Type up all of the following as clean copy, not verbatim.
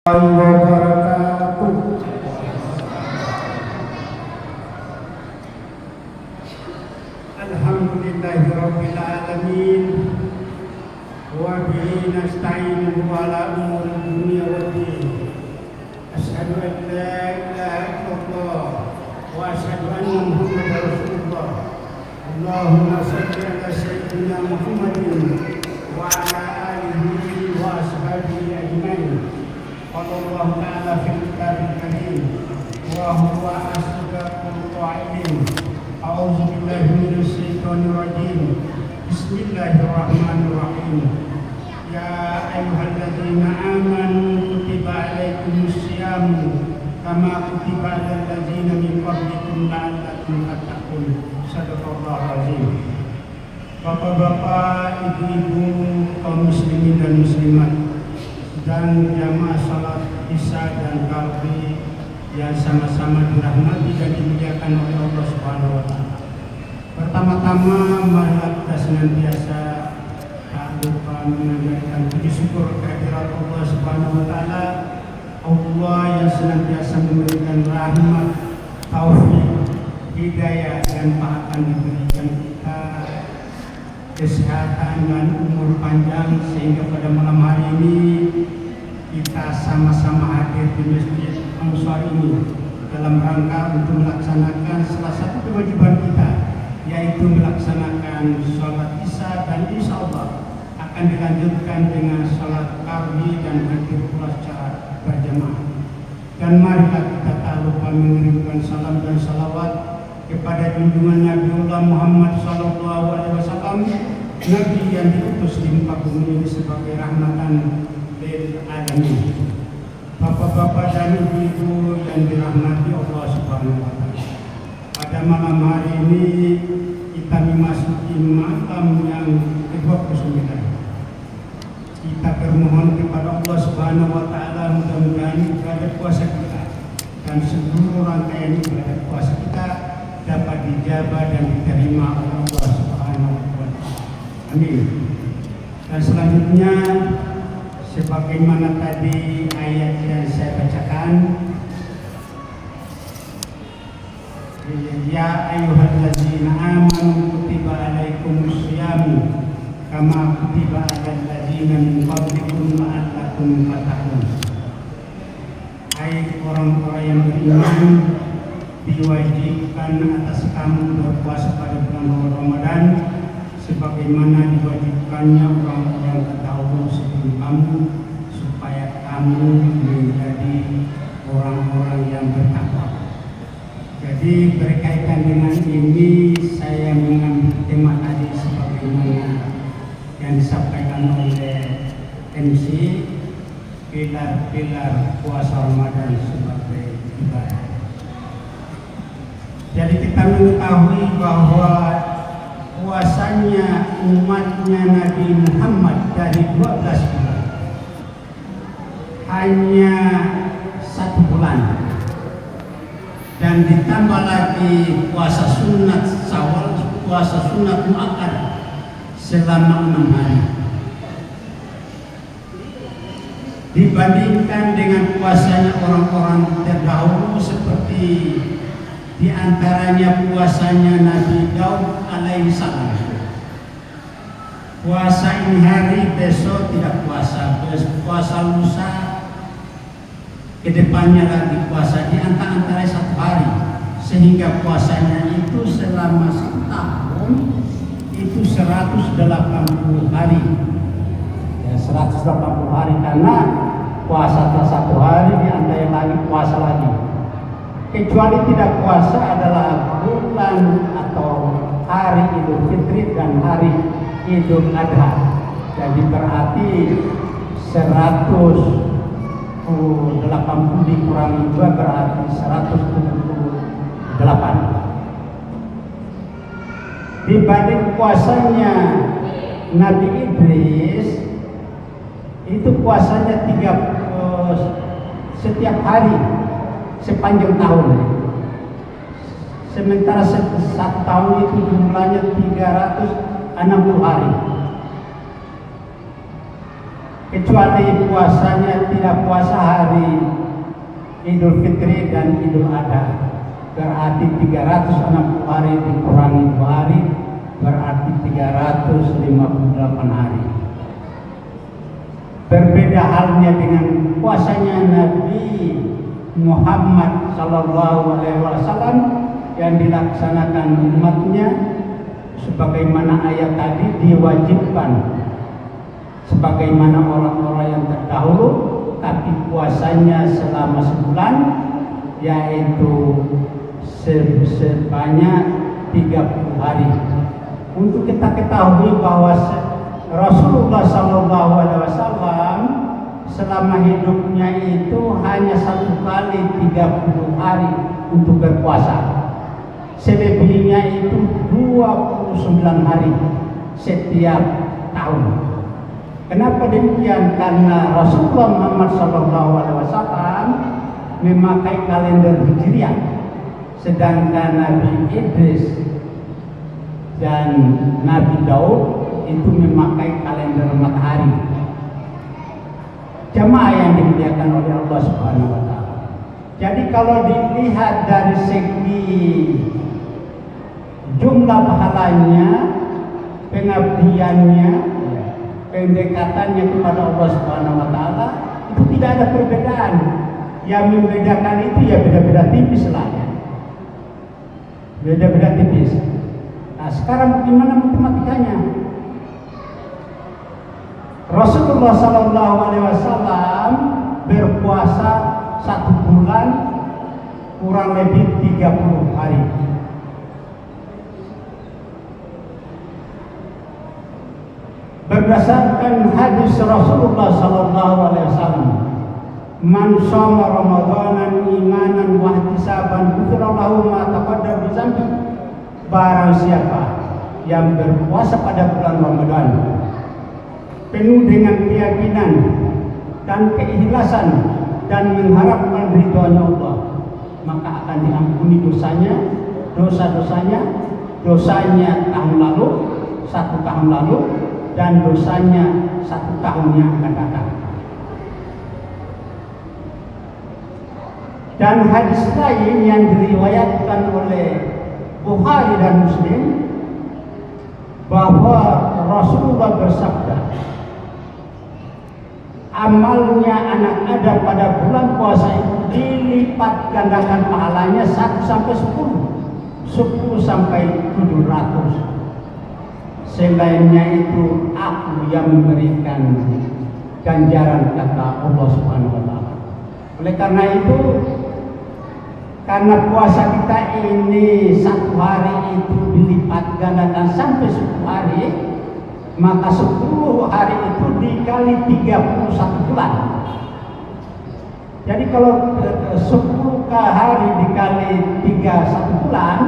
wabarakatuh. Alhamdulillahirabbil alamin wa bihi nasta'inu ala umuri dunya waddin. Asyhadu an la ilaha illallah wa asyhadu anna Muhammadar Rasulullah. Allahumma shalli ala sayyidina Muhammadin wa ala alihi wa ashabihi ajmain. Qala Allah ta'ala fil kitabil karim wa huwa asdaqul qa'ilin. A'udzu billahi minasy syaithanir rajim. Bismillahirrahmanirrahim. Ya ayyuhalladzina amanu kutiba 'alaikumus syamu kama kutiba 'alal ladzina min qablikum la'allakum tattaqun. Shadaqallahu azim. Bapak-bapak, ibu-ibu, kaum muslimin dan muslimat, dan jamaah salat Isya dan Qalbi yang sama-sama dirahmati dan dimuliakan oleh Allah Subhanahu wa taala. Pertama-tama marilah kita senantiasa tak lupa menyampaikan puji syukur kehadirat Allah Subhanahu wa taala, Allah yang senantiasa memberikan rahmat, taufik, hidayah dan akan diberikan kita kesehatan dan umur panjang sehingga pada malam hari ini kita sama-sama hadir di Masjid Ansar ini dalam rangka untuk melaksanakan salah satu kewajiban kita, yaitu melaksanakan sholat Isya, dan insya Allah akan dilanjutkan dengan sholat Qarbi dan hadir pula secara berjamaah. Dan marilah kita tak lupa mengirimkan salam dan salawat kepada junjungan Nabiullah Muhammad SAW, Nabi yang diutus di muka bumi ini sebagai rahmatan lil alamin. Bapak-bapak dan ibu-ibu yang dirahmati Allah Subhanahu wa taala, pada malam hari ini kita memasuki malam yang ke-29. Kita bermohon kepada Allah Subhanahu wa taala mudah-mudahan ibadah puasa kita dan seluruh rangkaian ibadah puasa kita dapat dijabah dan diterima oleh Allah Subhanahu wa taala. Amin. Dan selanjutnya sebagaimana tadi ayat yang saya bacakan, ya ayyuhalladzina amanu kutiba 'alaikumus syamu kama kutiba 'alal ladzina min qablikum la'allakum tattaqun. Hai orang-orang yang beriman, diwajibkan atas kamu berpuasa pada bulan Ramadan sebagaimana diwajibkannya orang-orang terdahulu sebelum kamu, supaya kamu menjadi orang-orang yang bertakwa. Jadi berkaitan dengan ini saya mengambil tema tadi sebagaimana yang disampaikan oleh MC, pilar-pilar puasa Ramadan sebagai ibadah. Jadi kita mengetahui bahwa puasanya umatnya Nabi Muhammad dari 12 bulan hanya 1 bulan, dan ditambah lagi puasa sunat Syawal, puasa sunat muakkad selama 6 hari. Dibandingkan dengan puasanya orang-orang terdahulu seperti di antaranya puasanya Nabi Daud alaihi salam. Puasa ini hari, besok tidak puasa, puasa lusa, kedepannya lagi puasa, di antara 1 hari, sehingga puasanya itu selama 1 tahun itu 180 hari. Ya, 180 hari karena puasa telah 1 hari, di antara lagi puasa lagi. Kecuali tidak puasa adalah bulan atau hari Idul Fitri dan hari Idul Adha. Jadi berarti 180 dikurangi 2 berarti 178. Dibanding puasanya Nabi Idris, itu puasanya setiap hari sepanjang tahun. Sementara 1 tahun itu jumlahnya 360 hari. kecuali puasanya tidak puasa hari Idul Fitri dan Idul Adha. Berarti 360 hari dikurangi 2 hari, berarti 358 hari. Berbeda halnya dengan puasanya Nabi Muhammad Sallallahu Alaihi Wasallam yang dilaksanakan umatnya sebagaimana ayat tadi diwajibkan sebagaimana orang-orang yang terdahulu, tapi puasanya selama sebulan yaitu sebanyak 30 hari. Untuk kita ketahui bahwa Rasulullah Sallallahu Alaihi Wasallam selama hidupnya itu hanya 1 kali 30 hari untuk berpuasa. Selebihnya itu 29 hari setiap tahun. Kenapa demikian? Karena Rasulullah Muhammad Sallallahu Alaihi Wasallam memakai kalender Hijriah, sedangkan Nabi Idris dan Nabi Daud itu memakai kalender matahari. Jamaah yang dimuliakan oleh Allah Subhanahu wa taala. Jadi kalau dilihat dari segi jumlah pahalanya, pengabdiannya, pendekatannya kepada Allah Subhanahu wa taala, itu tidak ada perbedaan. Yang membedakan itu ya beda-beda tipis lah ya. Beda-beda tipis. Nah, sekarang bagaimana matematikanya? Rasulullah Sallallahu Alaihi Wasallam berpuasa 1 bulan kurang lebih 30 hari. Berdasarkan hadis Rasulullah Sallallahu Alaihi Wasallam, man shoma ramadanan imanan wa ihtisaban ghufira lahu ma taqaddama min dzambi. Barang siapa yang berpuasa pada bulan Ramadan penuh dengan keyakinan dan keikhlasan dan mengharapkan ridhonya Allah, maka akan diampuni dosanya, dosanya tahun lalu, 1 tahun lalu, dan dosanya 1 tahun yang akan datang. Dan hadis lain yang diriwayatkan oleh Bukhari dan Muslim bahwa Rasulullah bersabda, amalnya anak Adam pada bulan puasa itu dilipat gandakan pahalanya 1 sampai 10 sampai 700. Selainnya itu aku yang memberikan ganjaran, kata Allah Subhanahu wa taala. Oleh karena itu, karena puasa kita ini 1 hari itu dilipat gandakan sampai 10 hari, maka 10 hari itu dikali 31 bulan. Jadi kalau 10 hari dikali 31 bulan,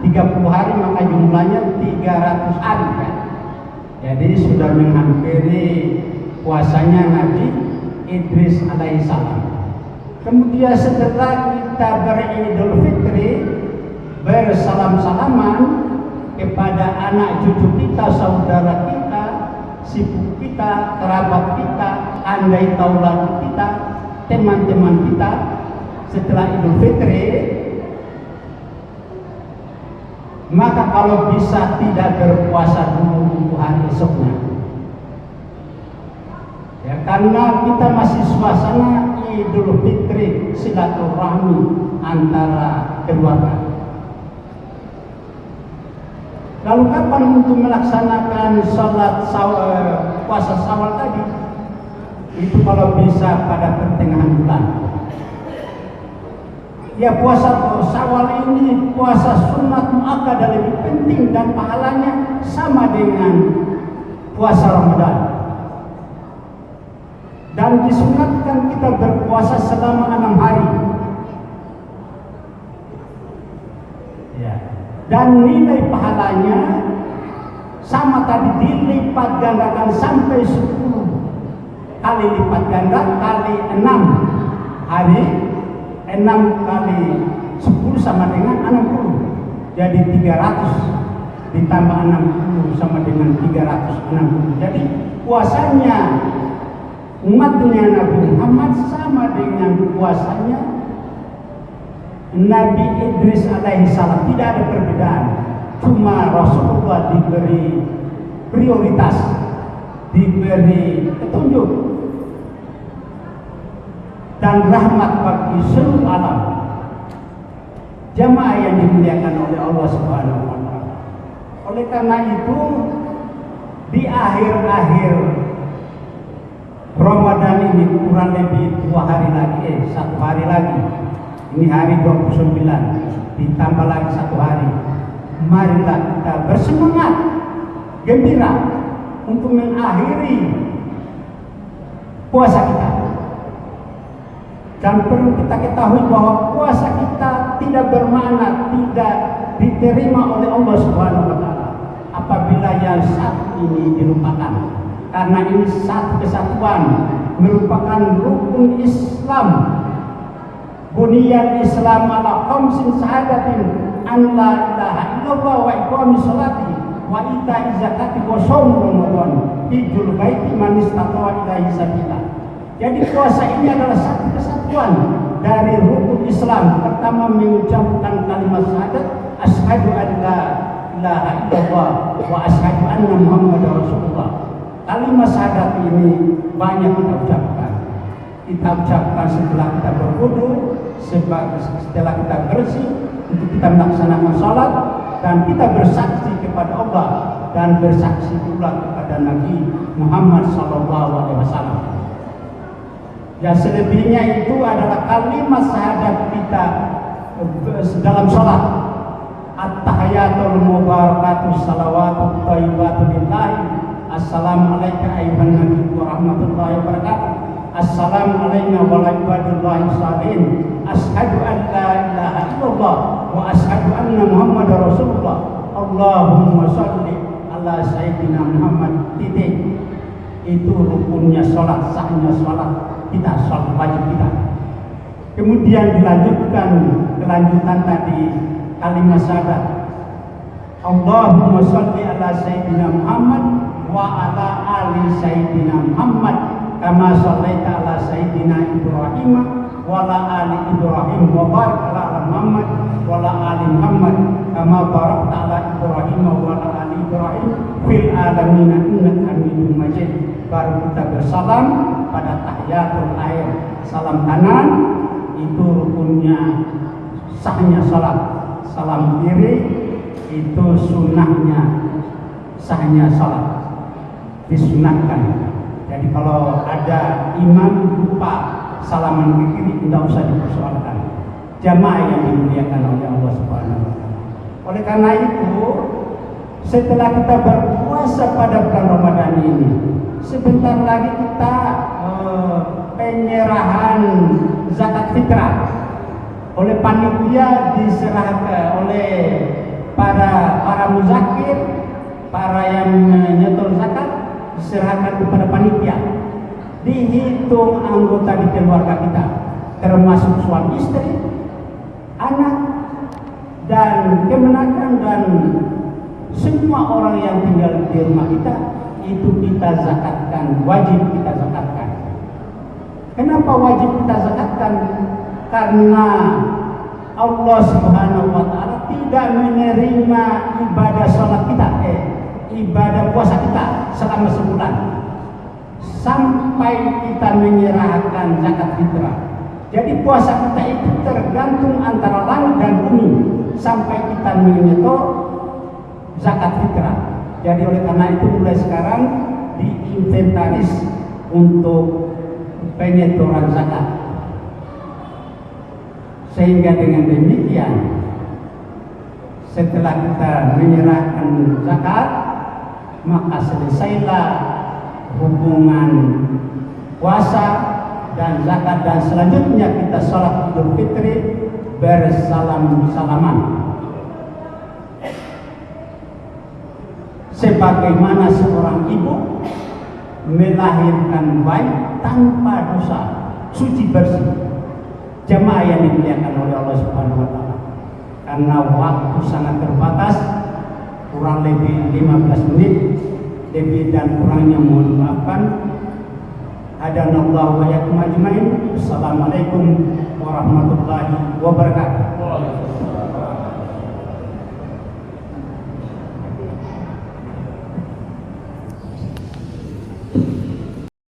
30 hari, maka jumlahnya 300 hari kan? Jadi sudah menghampiri puasanya Nabi Idris alaihissalam. Kemudian setelah kita beridul fitri, bersalam-salaman kepada anak cucu kita, saudara kita, sibuk kita, kerabat kita, andai tauladan kita, teman-teman kita, setelah Idul Fitri, maka kalau bisa tidak berpuasa dulu untuk hari esoknya, ya, karena kita masih suasana Idul Fitri, silaturahmi antara keluarga. Lalu kapan untuk melaksanakan sholat puasa Syawal tadi? Itu kalau bisa pada pertengahan bulan. Ya, puasa Syawal ini puasa sunat muakkadah, lebih penting dan pahalanya sama dengan puasa Ramadan. Dan disunatkan kita berpuasa selama 6 hari. Ya. Dan nilai pahalanya sama tadi, dilipat gandakan sampai 10 kali lipat ganda kali 6 hari. 6 kali 10 sama dengan 60. Jadi 300 ditambah 60 sama dengan 360. Jadi puasanya umatnya Nabi Muhammad sama dengan puasanya Nabi Idris alaihissalam, tidak ada perbedaan. Cuma Rasulullah diberi prioritas, diberi petunjuk dan rahmat bagi seluruh alam. Jamaah yang dimuliakan oleh Allah Subhanahu wa Ta'ala. Oleh karena itu, di akhir-akhir Ramadan ini kurang lebih 2 hari lagi, 1 hari lagi. Ini hari 29, ditambah lagi 1 hari. Marilah kita bersemangat, gembira untuk mengakhiri puasa kita. Dan perlu kita ketahui bahwa puasa kita tidak bermakna tidak diterima oleh Allah Subhanahu wa Ta'ala apabila yang satu ini dilupakan. Karena ini satu kesatuan, merupakan rukun Islam. Buniyal Islam ala khamsin syahadatin an la ilaha illallah wa iqamis sholati wa ita'iz zakati wa shaum ramadan hijjul baiti man istata'a ilaihi sabila. Jadi puasa ini adalah satu kesatuan dari rukun Islam. Pertama mengucapkan kalimat syahadat, asyhadu an la ilaha illallah wa asyhadu anna muhammadar rasulullah. Kalimat syahadat ini banyak kita ucapkan. Kita ucapkan setelah kita berwudu, setelah kita bersih, untuk kita melaksanakan salat, dan kita bersaksi kepada Allah dan bersaksi pula kepada Nabi Muhammad SAW. Ya, selebihnya itu adalah kalimat syahadat kita dalam salat. At-tahiyatul mubarakatus salawatut thayyibatu lillahi. Assalamualaikum ayuhan nabi wa rahmatullahi wa barakatuh. Assalamualaikum warahmatullahi wabarakatuh. Asyhadu an la ilaha illallah wa asyhadu anna muhammadar rasulullah. Allahumma sholli ala sayyidina Muhammad. Titik. Itu rukunnya sholat, sahnya sholat kita, sholat wajib kita. Kemudian dilanjutkan kelanjutan tadi kalimat syahadat. Allahumma sholli ala sayyidina Muhammad wa ala ali sayyidina Muhammad kama shallaita ala sayyidina Ibrahim wa ala ali Ibrahim wa barik ala Muhammad wa ala ali Muhammad kama barakta ala Ibrahim wa ala ali Ibrahim fil alamin innaka Hamidum Majid. Baru kita bersalam pada tahiyatul akhir. Salam kanan itu rukunnya sahnya salat. Salam kiri itu sunnahnya sahnya salat, disunahkan. Jadi kalau ada imam lupa salaman ke kiri, tidak usah dipersoalkan. Jamaah yang dimuliakan oleh Allah Subhanahu wa Ta'ala. Oleh karena itu, setelah kita berpuasa pada bulan Ramadan ini, sebentar lagi kita penyerahan zakat fitrah oleh panitia, diserahkan oleh para muzakir, para yang menyetor zakat, diserahkan kepada panitia. Dihitung anggota di keluarga kita, termasuk suami istri, anak, dan kemenakan, dan semua orang yang tinggal di rumah kita, itu kita zakatkan, wajib kita zakatkan. Kenapa wajib kita zakatkan? Karena Allah Subhanahu wa Ta'ala tidak menerima ibadah salat kita, ibadah puasa kita selama sebulan sampai kita menyerahkan zakat fitrah. Jadi puasa kita itu tergantung antara langit dan bumi sampai kita menyetor zakat fitrah. Jadi oleh karena itu mulai sekarang diinventaris untuk penyetoran zakat. Sehingga dengan demikian setelah kita menyerahkan zakat, maka selesailah hubungan puasa dan zakat, dan selanjutnya kita sholat Idul Fitri bersalam-salaman. Sebagaimana seorang ibu melahirkan bayi tanpa dosa, suci bersih. Jamaah yang dimuliakan oleh Allah Subhanahu wa Ta'ala. Karena waktu sangat terbatas, kurang lebih 15 menit, lebih dan kurangnya mohon maafkan. Hadanallahu wa iyyakum ajmain. Assalamualaikum warahmatullahi wabarakatuh.